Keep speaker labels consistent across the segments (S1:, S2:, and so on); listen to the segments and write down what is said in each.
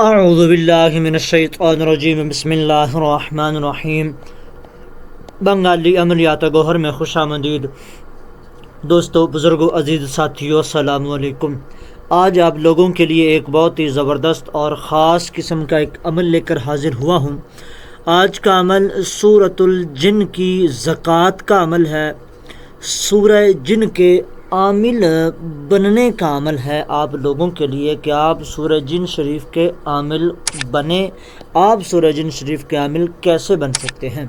S1: اعوذ باللہ من الشیطان الرجیم بسم اللہ الرحمن الرحیم۔ بنگالی عملیات گوہر میں خوش آمدید دوستو، بزرگوں، عزیز ساتھیوں، السلام علیکم۔ آج آپ لوگوں کے لیے ایک بہت ہی زبردست اور خاص قسم کا ایک عمل لے کر حاضر ہوا ہوں۔ آج کا عمل سورۃ الجن کی زکوٰۃ کا عمل ہے، سورہ جن کے عامل بننے کا عمل ہے آپ لوگوں کے لیے کہ آپ سورہ جن شریف کے عامل بنیں۔ آپ سورہ جن شریف کے عامل کیسے بن سکتے ہیں؟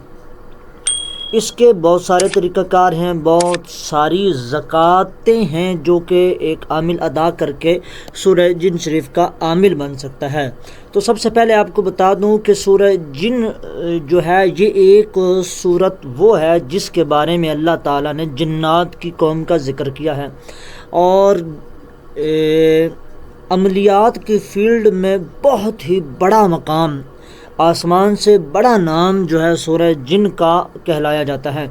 S1: اس کے بہت سارے طریقہ کار ہیں، بہت ساری زکوٰتیں ہیں جو کہ ایک عامل ادا کر کے سورہ جن شریف کا عامل بن سکتا ہے۔ تو سب سے پہلے آپ کو بتا دوں کہ سورہ جن جو ہے یہ ایک سورت وہ ہے جس کے بارے میں اللہ تعالیٰ نے جنات کی قوم کا ذکر کیا ہے، اور عملیات کی فیلڈ میں بہت ہی بڑا مقام، آسمان سے بڑا نام جو ہے سورہ جن کا کہلایا جاتا ہے،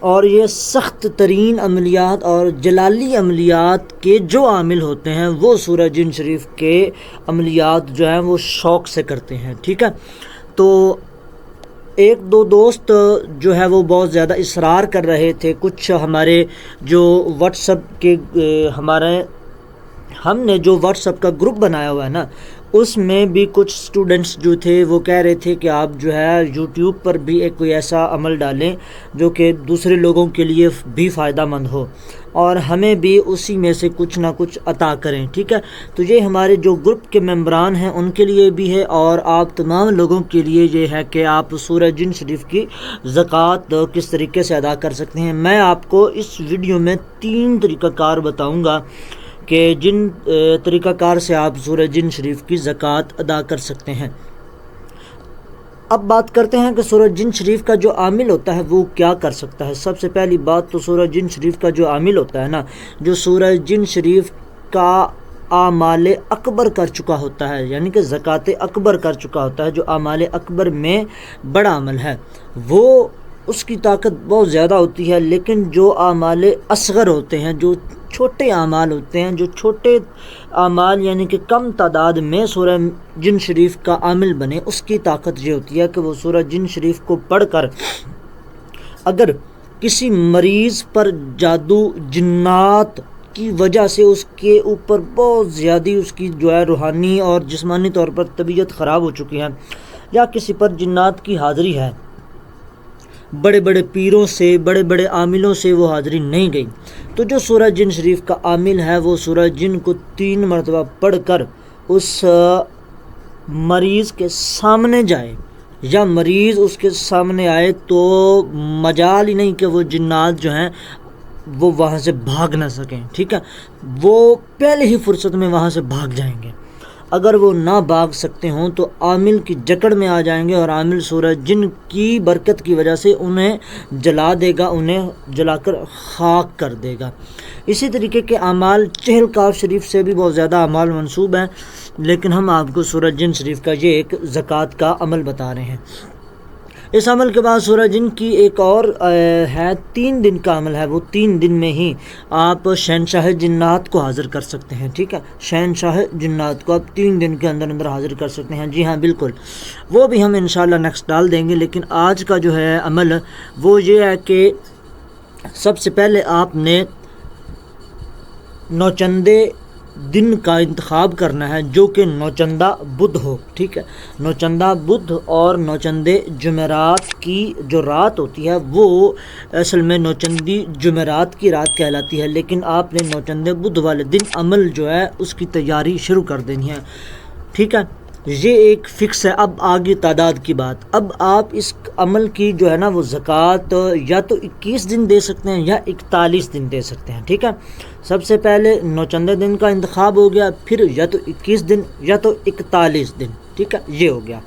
S1: اور یہ سخت ترین عملیات اور جلالی عملیات کے جو عامل ہوتے ہیں وہ سورہ جن شریف کے عملیات جو ہیں وہ شوق سے کرتے ہیں، ٹھیک ہے۔ تو ایک دو دوست جو ہے وہ بہت زیادہ اصرار کر رہے تھے، کچھ ہمارے جو واٹس ایپ کے ہم نے جو واٹس ایپ کا گروپ بنایا ہوا ہے نا، اس میں بھی کچھ سٹوڈنٹس جو تھے وہ کہہ رہے تھے کہ آپ جو ہے یوٹیوب پر بھی ایک کوئی ایسا عمل ڈالیں جو کہ دوسرے لوگوں کے لیے بھی فائدہ مند ہو، اور ہمیں بھی اسی میں سے کچھ نہ کچھ عطا کریں، ٹھیک ہے۔ تو یہ ہمارے جو گروپ کے ممبران ہیں ان کے لیے بھی ہے، اور آپ تمام لوگوں کے لیے یہ ہے کہ آپ سورہ جن شریف کی زکوٰۃ کس طریقے سے ادا کر سکتے ہیں۔ میں آپ کو اس ویڈیو میں 3 طریقہ کار بتاؤں گا کہ جن طریقہ کار سے آپ سورہ جن شریف کی زکوٰۃ ادا کر سکتے ہیں۔ اب بات کرتے ہیں کہ سورہ جن شریف کا جو عامل ہوتا ہے وہ کیا کر سکتا ہے۔ سب سے پہلی بات تو سورہ جن شریف کا جو عامل ہوتا ہے نا، جو سورہ جن شریف کا اعمال اکبر کر چکا ہوتا ہے، یعنی کہ زکوٰۃ اکبر کر چکا ہوتا ہے، جو اعمال اکبر میں بڑا عمل ہے، وہ اس کی طاقت بہت زیادہ ہوتی ہے، لیکن جو اعمال اصغر ہوتے ہیں، جو چھوٹے اعمال ہوتے ہیں، جو چھوٹے اعمال یعنی کہ کم تعداد میں سورہ جن شریف کا عامل بنے، اس کی طاقت یہ ہوتی ہے کہ وہ سورہ جن شریف کو پڑھ کر اگر کسی مریض پر جادو جنات کی وجہ سے اس کے اوپر بہت زیادہ اس کی جو ہے روحانی اور جسمانی طور پر طبیعت خراب ہو چکی ہے، یا کسی پر جنات کی حاضری ہے، بڑے بڑے پیروں سے، بڑے بڑے عاملوں سے وہ حاضری نہیں گئی، تو جو سورہ جن شریف کا عامل ہے وہ سورہ جن کو 3 مرتبہ پڑھ کر اس مریض کے سامنے جائے، یا مریض اس کے سامنے آئے تو مجال ہی نہیں کہ وہ جنات جو ہیں وہ وہاں سے بھاگ نہ سکیں، ٹھیک ہے، وہ پہلے ہی فرصت میں وہاں سے بھاگ جائیں گے۔ اگر وہ نہ بھاگ سکتے ہوں تو عامل کی جکڑ میں آ جائیں گے، اور عامل سورہ جن کی برکت کی وجہ سے انہیں جلا دے گا، انہیں جلا کر خاک کر دے گا۔ اسی طریقے کے اعمال چہل کاف شریف سے بھی بہت زیادہ اعمال منسوب ہیں، لیکن ہم آپ کو سورہ جن شریف کا یہ ایک زکوٰۃ کا عمل بتا رہے ہیں۔ اس عمل کے بعد سورہ جن کی ایک اور ہے 3 دن کا عمل ہے، وہ 3 دن میں ہی آپ شہنشاہ جنات کو حاضر کر سکتے ہیں، ٹھیک ہے، شہنشاہ جنات کو آپ 3 دن کے اندر حاضر کر سکتے ہیں۔ جی ہاں بالکل، وہ بھی ہم انشاءاللہ نیکسٹ ڈال دیں گے، لیکن آج کا جو ہے عمل وہ یہ ہے کہ سب سے پہلے آپ نے نوچندے دن کا انتخاب کرنا ہے جو کہ نوچندہ بدھ ہو، ٹھیک ہے۔ نوچندہ بدھ اور نوچندے جمعرات کی جو رات ہوتی ہے وہ اصل میں نوچندی جمعرات کی رات کہلاتی ہے، لیکن آپ نے نوچندے بدھ والے دن عمل جو ہے اس کی تیاری شروع کر دینی ہے، ٹھیک ہے۔ یہ ایک فکس ہے۔ اب آگے تعداد کی بات، اب آپ اس عمل کی جو ہے نا وہ زکوٰۃ یا تو 21 دن دے سکتے ہیں یا 41 دن دے سکتے ہیں، ٹھیک ہے۔ سب سے پہلے نوچندے دن کا انتخاب ہو گیا، پھر یا تو 21 دن یا تو 41 دن، ٹھیک ہے، یہ ہو گیا۔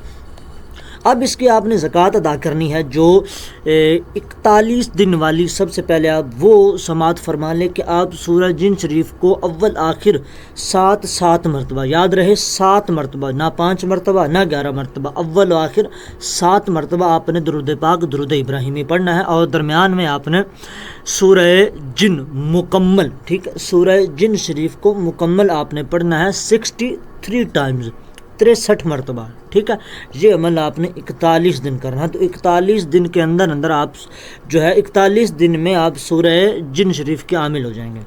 S1: اب اس کی آپ نے زکوٰۃ ادا کرنی ہے جو 41 دن والی۔ سب سے پہلے آپ وہ سماعت فرما لیں کہ آپ سورہ جن شریف کو اول آخر 7 مرتبہ، یاد رہے 7 مرتبہ، نہ 5 مرتبہ نہ 11 مرتبہ، اول و آخر 7 مرتبہ آپ نے درود پاک درود ابراہیمی پڑھنا ہے، اور درمیان میں آپ نے سورہ جن مکمل، ٹھیک ہے، سورہ جن شریف کو مکمل آپ نے پڑھنا ہے 63 ٹائمز، 63 مرتبہ، ٹھیک ہے. یہ عمل آپ نے 41 دن کرنا ہے. تو 41 دن کے اندر اندر آپ جو ہے 41 دن میں آپ سورہ جن شریف کے عامل ہو جائیں گے.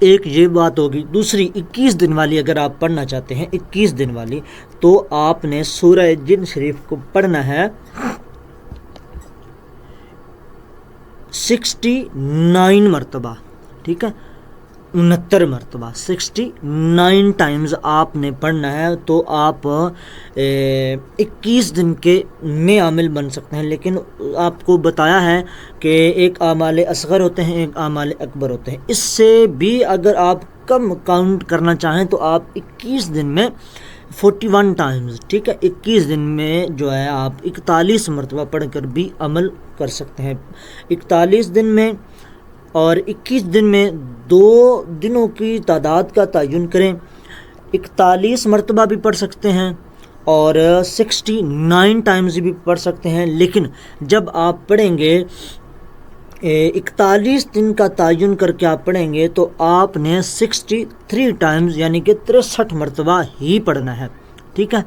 S1: ایک یہ بات ہوگی. دوسری 21 دن والی اگر آپ پڑھنا چاہتے ہیں 21 دن والی، تو آپ نے سورہ جن شریف کو پڑھنا ہے 69 مرتبہ، ٹھیک ہے، 69 مرتبہ، 69 ٹائمز آپ نے پڑھنا ہے. تو آپ 21 دن کے میں عامل بن سکتے ہیں. لیکن آپ کو بتایا ہے کہ ایک اعمال اصغر ہوتے ہیں، ایک اعمال اکبر ہوتے ہیں. اس سے بھی اگر آپ کم کاؤنٹ کرنا چاہیں تو آپ 21 دن میں 41 ٹائمز، ٹھیک ہے، 21 دن میں جو ہے آپ 41 مرتبہ پڑھ کر بھی عمل کر سکتے ہیں. 41 دن میں اور 21 دن میں 2 دنوں کی تعداد کا تعین کریں. 41 مرتبہ بھی پڑھ سکتے ہیں اور 69 ٹائمز بھی پڑھ سکتے ہیں. لیکن جب آپ پڑھیں گے 41 دن کا تعین کر کے آپ پڑھیں گے تو آپ نے 63 ٹائمز یعنی کہ 63 مرتبہ ہی پڑھنا ہے، ٹھیک ہے.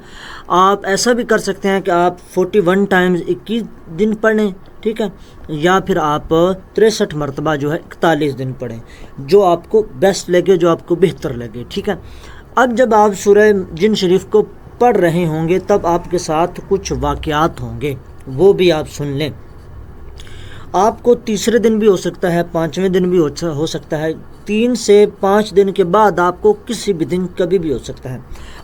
S1: آپ ایسا بھی کر سکتے ہیں کہ آپ 41 ٹائمز 21 دن پڑھیں، ٹھیک ہے، یا پھر آپ 63 مرتبہ جو ہے 41 دن پڑھیں، جو آپ کو بیسٹ لگے، جو آپ کو بہتر لگے، ٹھیک ہے. اب جب آپ سورہ جن شریف کو پڑھ رہے ہوں گے تب آپ کے ساتھ کچھ واقعات ہوں گے، وہ بھی آپ سن لیں. آپ کو تیسرے دن بھی ہو سکتا ہے، 5ویں دن بھی ہو سکتا ہے، 3 سے 5 دن کے بعد آپ کو کسی بھی دن کبھی بھی ہو سکتا ہے.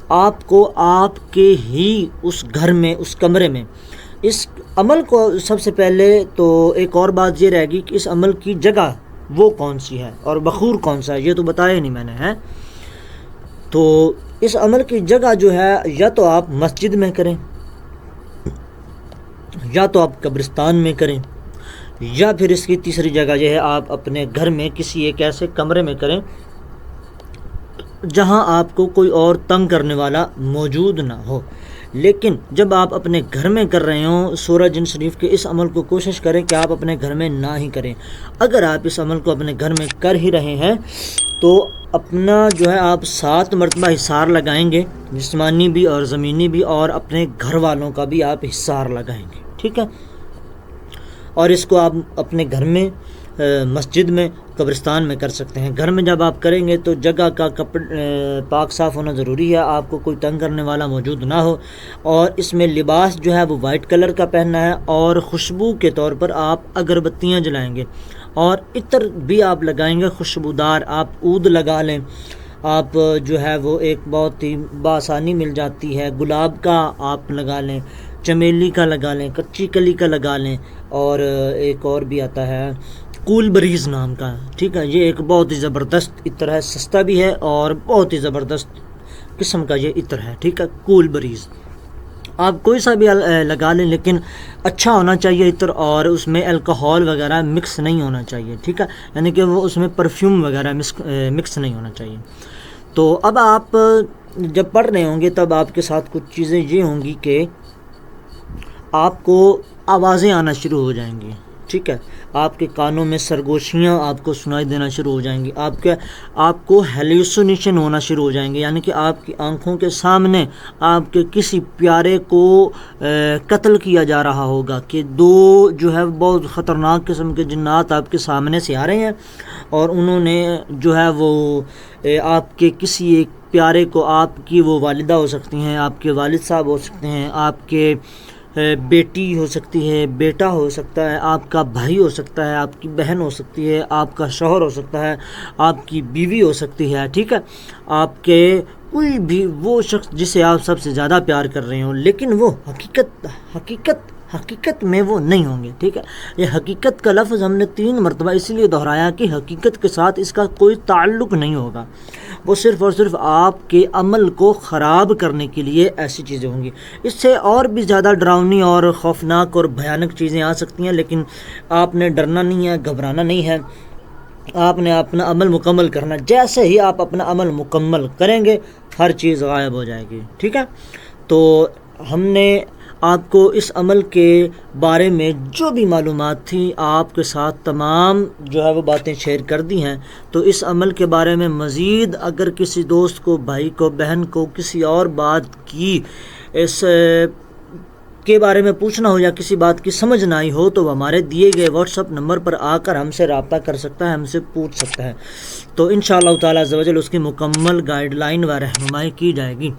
S1: آپ کو آپ کے ہی اس گھر میں، اس کمرے میں اس عمل کو سب سے پہلے تو ایک اور بات یہ رہے گی کہ اس عمل کی جگہ وہ کون سی ہے اور بخور کون سا ہے، یہ تو بتایا نہیں میں نے ہے. تو اس عمل کی جگہ جو ہے یا تو آپ مسجد میں کریں، یا تو آپ قبرستان میں کریں، یا پھر اس کی تیسری جگہ یہ ہے آپ اپنے گھر میں کسی ایک ایسے کمرے میں کریں جہاں آپ کو کوئی اور تنگ کرنے والا موجود نہ ہو. لیکن جب آپ اپنے گھر میں کر رہے ہوں سورہ جن شریف کے اس عمل کو کوشش کریں کہ آپ اپنے گھر میں نہ ہی کریں. اگر آپ اس عمل کو اپنے گھر میں کر ہی رہے ہیں تو اپنا جو ہے آپ 7 مرتبہ حصار لگائیں گے، جسمانی بھی اور زمینی بھی، اور اپنے گھر والوں کا بھی آپ حصار لگائیں گے، ٹھیک ہے. اور اس کو آپ اپنے گھر میں، مسجد میں، قبرستان میں کر سکتے ہیں. گھر میں جب آپ کریں گے تو جگہ کا پاک صاف ہونا ضروری ہے، آپ کو کوئی تنگ کرنے والا موجود نہ ہو. اور اس میں لباس جو ہے وہ وائٹ کلر کا پہننا ہے، اور خوشبو کے طور پر آپ اگربتیاں جلائیں گے اور عطر بھی آپ لگائیں گے خوشبودار. آپ عود لگا لیں، آپ جو ہے وہ ایک بہت ہی بآسانی مل جاتی ہے، گلاب کا آپ لگا لیں، چمیلی کا لگا لیں، کچی کلی کا لگا لیں، اور ایک اور بھی آتا ہے کول بریز نام کا، ٹھیک ہے. یہ ایک بہت ہی زبردست عطر ہے، سستا بھی ہے اور بہت ہی زبردست قسم کا یہ عطر ہے، ٹھیک ہے، کول بریز. آپ کوئی سا بھی لگا لیں لیکن اچھا ہونا چاہیے عطر، اور اس میں الکحول وغیرہ مکس نہیں ہونا چاہیے، ٹھیک ہے، یعنی کہ وہ اس میں پرفیوم وغیرہ مکس نہیں ہونا چاہیے. تو اب آپ جب پڑھ رہے ہوں گے تب آپ کے ساتھ کچھ چیزیں یہ ہوں گی کہ آپ کو آوازیں آنا شروع ہو جائیں گی، ٹھیک ہے، آپ کے کانوں میں سرگوشیاں آپ کو سنائی دینا شروع ہو جائیں گی، آپ کو ہیلوسینیشن ہونا شروع ہو جائیں گے، یعنی کہ آپ کی آنکھوں کے سامنے آپ کے کسی پیارے کو قتل کیا جا رہا ہوگا، کہ 2 جو ہے بہت خطرناک قسم کے جنات آپ کے سامنے سے آ رہے ہیں، اور انہوں نے جو ہے وہ آپ کے کسی ایک پیارے کو، آپ کی وہ والدہ ہو سکتی ہیں، آپ کے والد صاحب ہو سکتے ہیں، آپ کے بیٹی ہو سکتی ہے، بیٹا ہو سکتا ہے، آپ کا بھائی ہو سکتا ہے، آپ کی بہن ہو سکتی ہے، آپ کا شوہر ہو سکتا ہے، آپ کی بیوی ہو سکتی ہے، ٹھیک ہے، آپ کے کوئی بھی وہ شخص جسے آپ سب سے زیادہ پیار کر رہے ہوں، لیکن وہ حقیقت میں وہ نہیں ہوں گے، ٹھیک ہے. یہ حقیقت کا لفظ ہم نے 3 مرتبہ اس لیے دہرایا کہ حقیقت کے ساتھ اس کا کوئی تعلق نہیں ہوگا، وہ صرف اور صرف آپ کے عمل کو خراب کرنے کے لیے ایسی چیزیں ہوں گی. اس سے اور بھی زیادہ ڈراؤنی اور خوفناک اور بھیانک چیزیں آ سکتی ہیں، لیکن آپ نے ڈرنا نہیں ہے، گھبرانا نہیں ہے، آپ نے اپنا عمل مکمل کرنا. جیسے ہی آپ اپنا عمل مکمل کریں گے ہر چیز غائب ہو جائے گی، ٹھیک ہے. تو ہم نے آپ کو اس عمل کے بارے میں جو بھی معلومات تھیں آپ کے ساتھ تمام جو ہے وہ باتیں شیئر کر دی ہیں. تو اس عمل کے بارے میں مزید اگر کسی دوست کو، بھائی کو، بہن کو کسی اور بات کی اس کے بارے میں پوچھنا ہو یا کسی بات کی سمجھ نہ آئی ہو تو وہ ہمارے دیے گئے واٹس ایپ نمبر پر آ کر ہم سے رابطہ کر سکتا ہے، ہم سے پوچھ سکتا ہے. تو انشاءاللہ تعالی عز و جل اس کی مکمل گائیڈ لائن و رہنمائی کی جائے گی.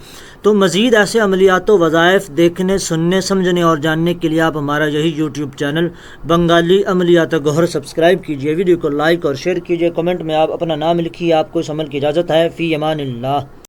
S1: تو مزید ایسے عملیات و وظائف دیکھنے، سننے، سمجھنے اور جاننے کے لیے آپ ہمارا یہی یوٹیوب چینل بنگالی عملیات گوہر سبسکرائب کیجئے، ویڈیو کو لائک اور شیئر کیجئے، کمنٹ میں آپ اپنا نام لکھیے. آپ کو اس عمل کی اجازت ہے. فی امان اللہ.